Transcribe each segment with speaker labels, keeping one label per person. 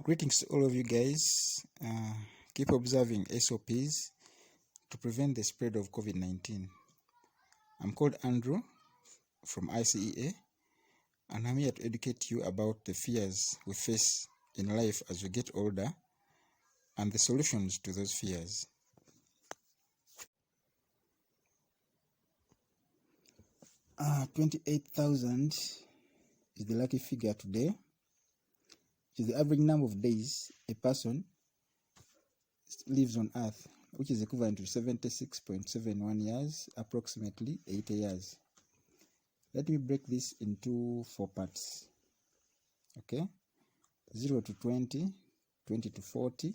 Speaker 1: Greetings to all of you guys. Keep observing SOPs to prevent the spread of COVID-19. I'm called Andrew from ICEA, and I'm here to educate you about the fears we face in life as we get older and the solutions to those fears. Uh, 28,000 is the lucky figure today, which is the average number of days a person lives on Earth, which is equivalent to 76.71 years, approximately 80 years. Let me break this into 4 parts. Okay, 0 to 20, 20 to 40,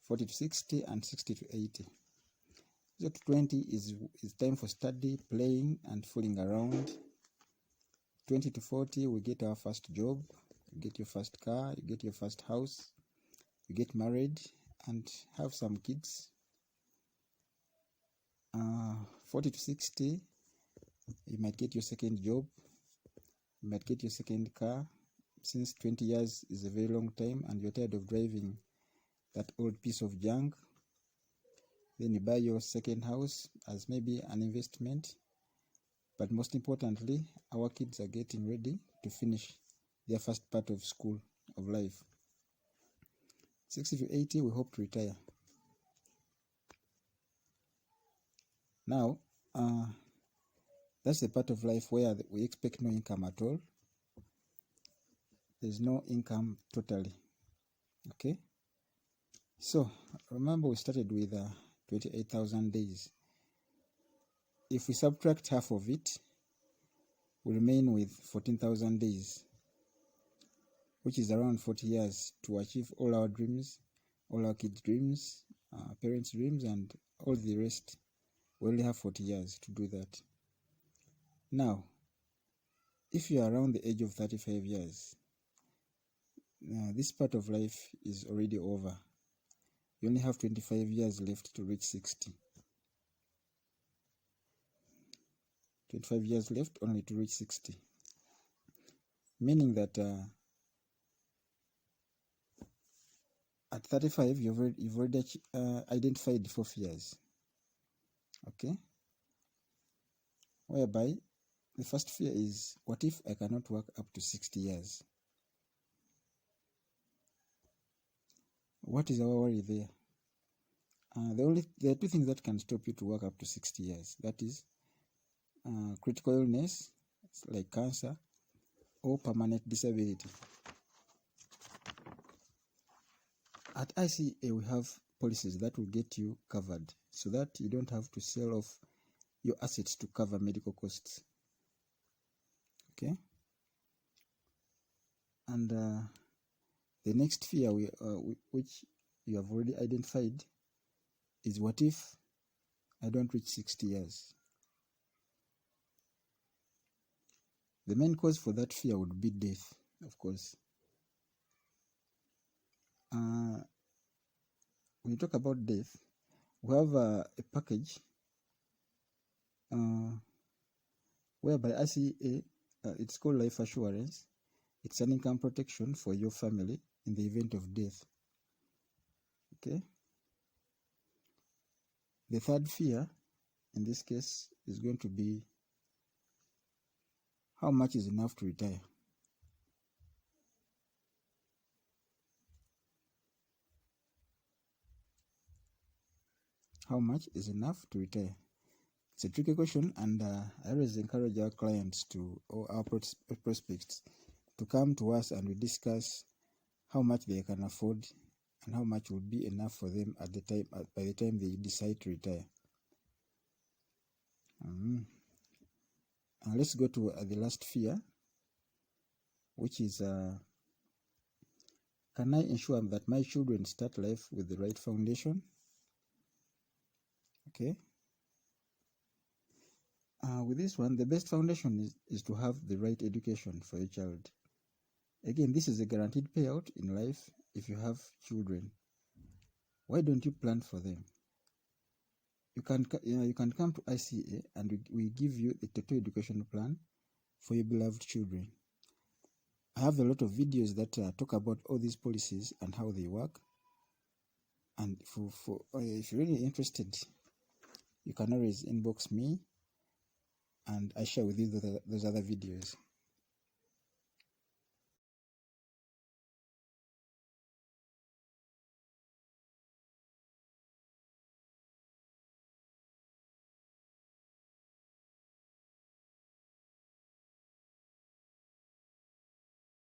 Speaker 1: 40 to 60, and 60 to 80. 0 to 20 is time for study, playing, and fooling around. 20 to 40, we get our first job, you get your first car, you get your first house, you get married, and have some kids. 40 to 60, you might get your second job, you might get your second car. Since 20 years is a very long time and you're tired of driving that old piece of junk, then you buy your second house as maybe an investment. But most importantly, our kids are getting ready to finish their first part of school, of life. 60 to 80, we hope to retire. Now, that's the part of life where we expect no income at all. There's no income totally. Okay? So, remember we started with 28,000 days. If we subtract half of it, we remain with 14,000 days, which is around 40 years to achieve all our dreams, all our kids' dreams, parents' dreams, and all the rest. We only have 40 years to do that. Now, if you are around the age of 35 years, this part of life is already over. You only have 25 years left to reach 60. 25 years left only to reach 60. Meaning that at 35, you've already identified 4 fears. Okay? Whereby the first fear is, what if I cannot work up to 60 years? What is our worry there? There are 2 things that can stop you to work up to 60 years. That is critical illness, like cancer, or permanent disability. At ICA, we have policies that will get you covered so that you don't have to sell off your assets to cover medical costs. Okay? And the next fear which you have already identified is, what if I don't reach 60 years? The main cause for that fear would be death, of course. When you talk about death, we have a package whereby ICA, it's called life assurance. It's an income protection for your family in the event of death. Okay? The third fear, in this case, is going to be, how much is enough to retire? How much is enough to retire? It's a tricky question, and I always encourage our clients or our prospects to come to us and we discuss how much they can afford and how much will be enough for them by the time they decide to retire. Let's go to the last fear, which is, can I ensure that my children start life with the right foundation? Okay. With this one, the best foundation is to have the right education for your child. Again, this is a guaranteed payout in life if you have children. Why don't you plan for them? You can come to ICA and we give you a total education plan for your beloved children. I have a lot of videos that talk about all these policies and how they work. And if you're really interested, you can always inbox me and I share with you those other videos.